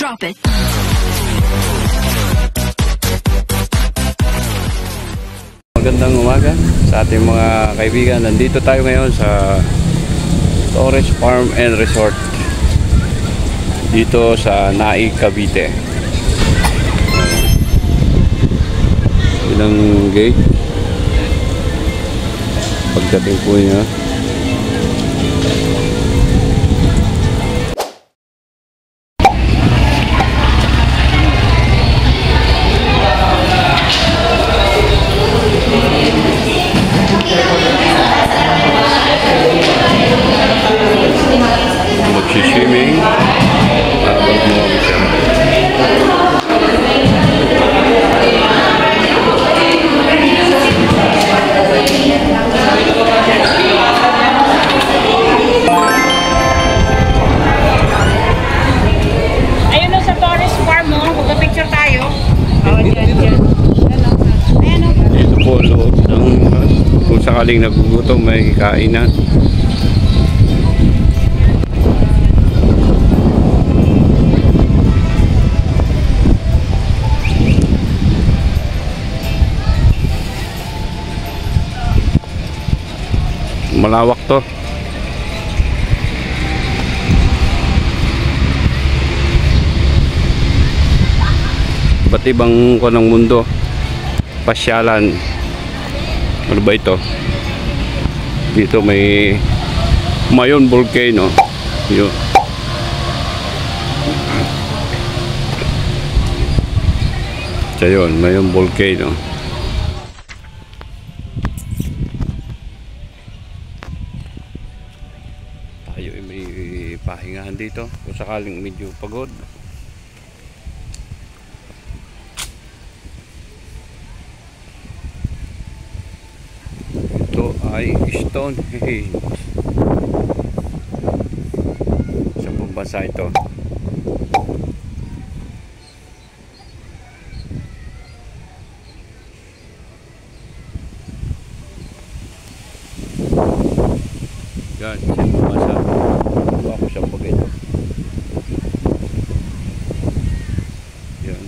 Drop it. Magandang umaga sa ating mga kaibigan. Nandito tayo ngayon sa Torres Farm and Resort dito sa Naik, Cavite. Ilang gate pagdating po niya. Magsiswimming at magmumami siya. Ayun o sa Torres Farm mo, magpa-picture tayo. Dyan. Dito po loob ng kung sakaling nagugutom may kainan. Malawak to. Ba't ibang ng mundo? Pasyalan. Ano ba ito? Dito may Mayon Volcano. Yun. So yun, Mayon Volcano. Tayo ay may pahingahan dito kung sakaling medyo pagod. Ito ay Stonehenge. Sa pambasa ito. Yan, sa pambasa. Ako sa bagay ito. Yan.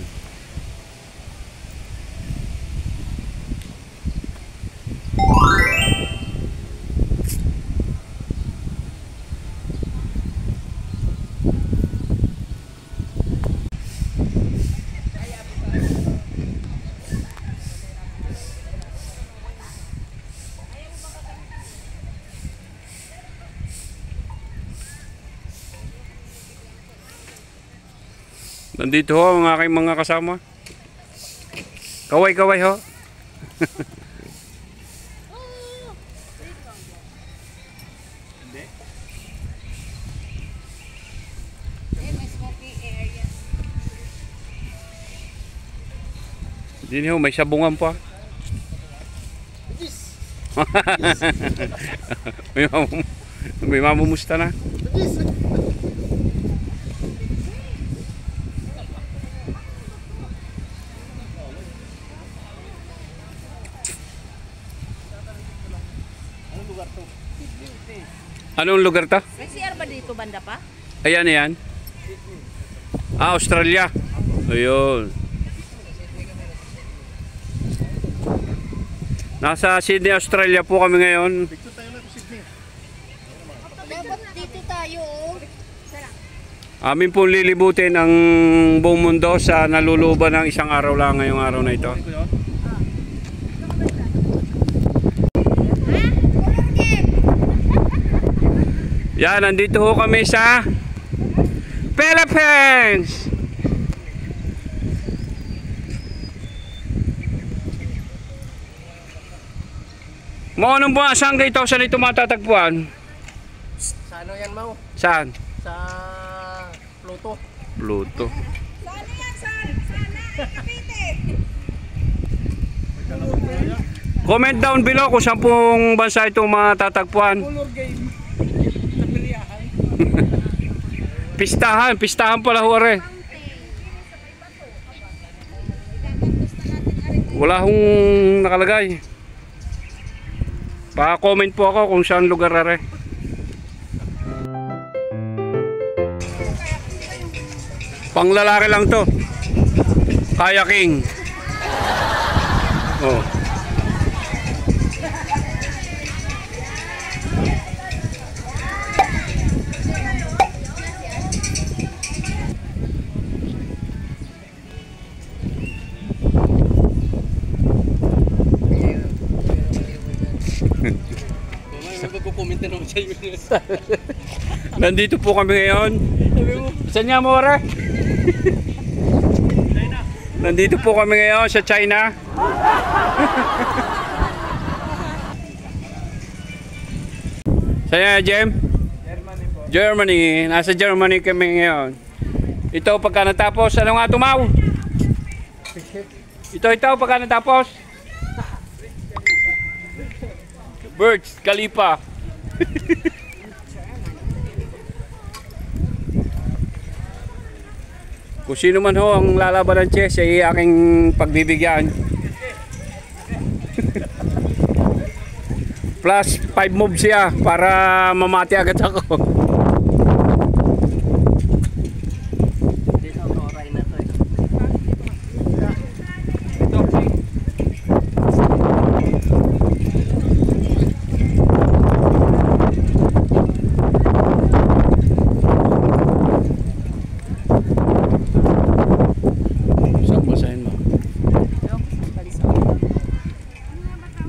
Nandito ho ang aking mga kasama. Kaway-kaway ho. Hindi ho, may sabungan pa. may mamumusta na. Anong lugar to? May CR ba dito banda pa? Ayan, ayan. Ah, Australia. Ayun. Nasa Sydney, Australia po kami ngayon. Dapat dito tayo. Amin po lilibutin ang buong mundo sa naluluban ng isang araw lang ngayong araw na ito. Yan, nandito ho kami sa Philippines. Mo anong buwan? Saan kayo ito? Saan ito matatagpuan? Sa ano yan, Mau? Saan? Sa Pluto. Pluto. Saan yan? Sana? Cavite. Comment down below kung saan pong bansa itong matatagpuan. Color game. Sa Piliahan. Pistahan, pistahan pala huwari. Wala hong nakalagay. Pa-comment po ako kung saan lugar are. Panglalaki lang to. Kayaking. Oh. Magko-comment na naman sa'yo. Nandito po kami ngayon. Saan nga mo, Ora? Nandito po kami ngayon sa China. Saan nga, Jem? Germany po. Germany. Nasa Germany kami ngayon. Ito pagka natapos. Ano nga tumaw? Ito pagka natapos. Burj Khalifa. Kung sino man ho ang lalaban ng chess ay aking pagbibigyan. Plus 5 moves siya para mamati agad ako. Dito ako oray na to eh.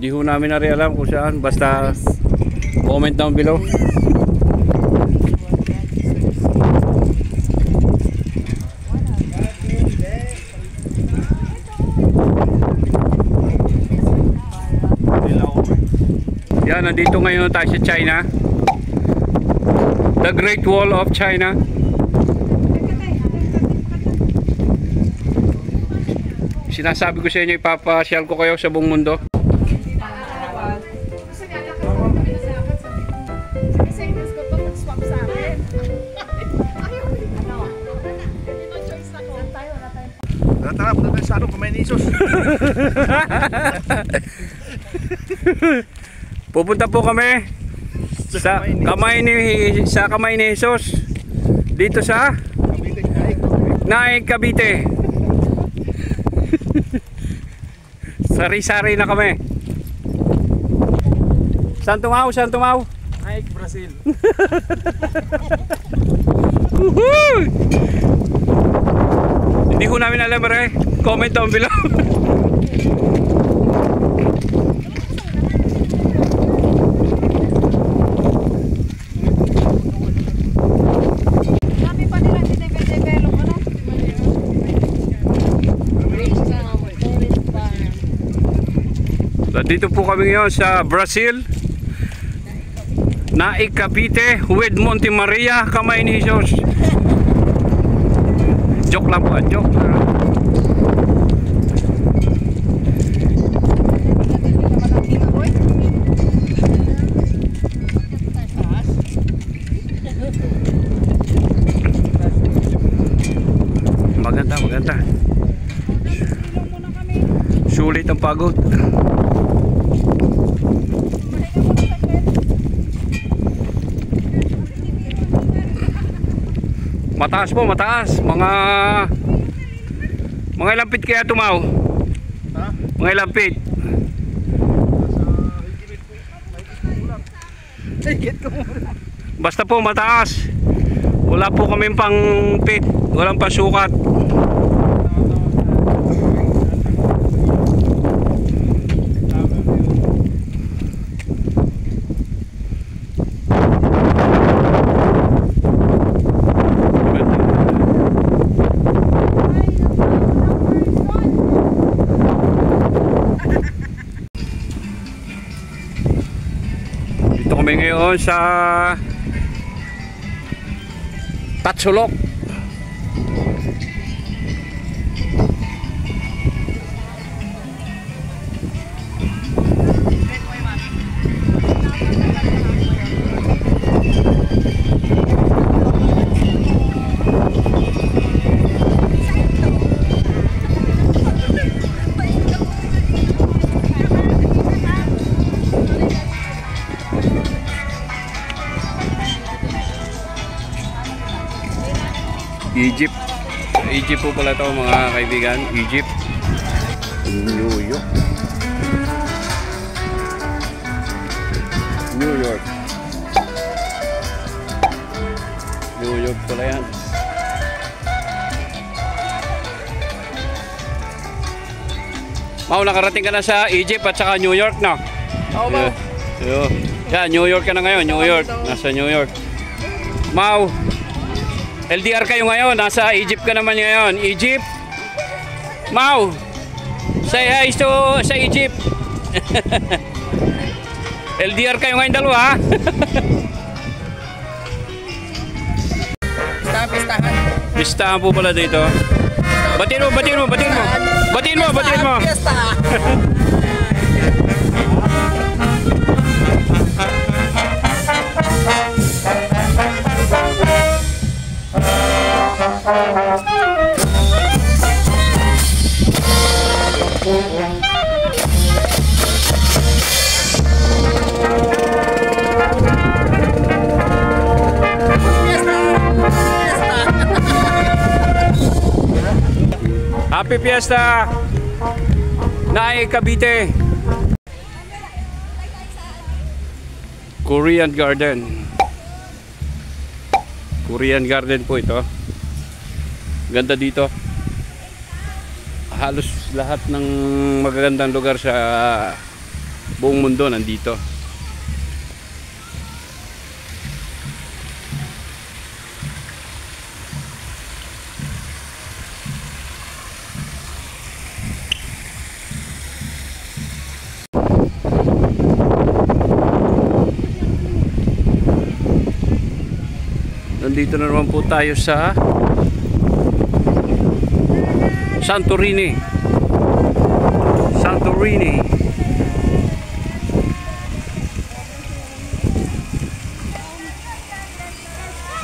Hindi ho namin na rin alam kung saan. Basta comment down below. Yan, nandito ngayon tayo sa China. The Great Wall of China. Sinasabi ko sa inyo, ipapasyal ko kayo sa buong mundo. Tara, punta tayo sa ano, Kamay ni Jesus. Pupunta po kami sa kamay ni Jesus. Dito sa Naik, Cavite. Sari-sari na kami. Saan tumaw? Saan tumaw? Naik, Brazil. Hindi ko namin alam, re. Comment down below. Sabi pa nila, develop ano? Dito po kami ngayon sa Brazil. Naik, Cavite with Monte Maria, kamay ni Jesus. Joke lang po, joke lang. Maganda, maganda. Sulit ang pagod. Mataas po, mataas. Mga ilang feet kaya tumaw? Ha? Mga ilang feet? Basta po mataas. Wala po kami pang feet. Walang pasukat. Dito kami ngayon sa Tatsulok. Egypt. Egypt po pala ito mga kaibigan. Egypt. New York. New York. New York pala yan. Mau, nakarating ka na sa Egypt at saka New York, no? Oo ba? Yeah, New York ka na ngayon. New York. Nasa New York. Mau, LDR kayo ngayon. Nasa Egypt ka naman ngayon. Egypt. Mau, say hi to sa Egypt. LDR kayo ngayon dalawa, ha? Pistahan. Pistahan po pala dito. Batiin mo, batiin mo, batiin mo. Batiin mo, batiin mo. Fiesta. Happy Fiesta! Naay Cavite. Korean Garden. Korean Garden po ito. Ganda dito. Halos lahat ng magagandang lugar sa buong mundo nandito. Nandito na naman po tayo sa Santorini. Santorini.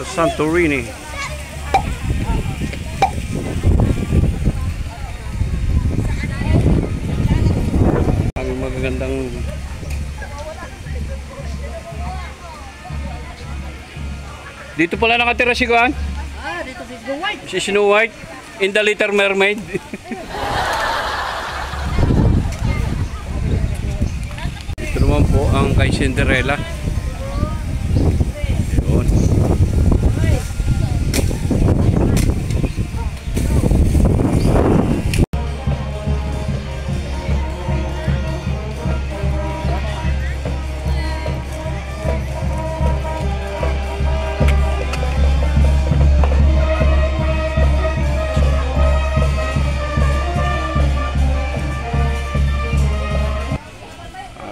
Sa Santorini. Ang magagandang dito pala nakatira si Kuan? Dito si Snow White. Si Snow White in the Little Mermaid. Ito naman po ang kay Cinderella. Yun.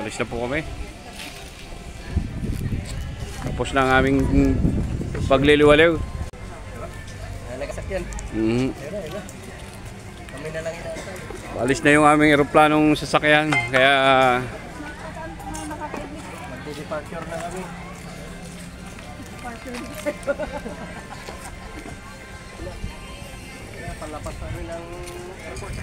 Alis na po kami. Tapos na ang aming pagliliwaliw. Nagasakyan. Kami na lang ito. Alis na yung aming eroplanong sasakyan. Kaya Magdi-departure na kami. Palapas kami ng airport.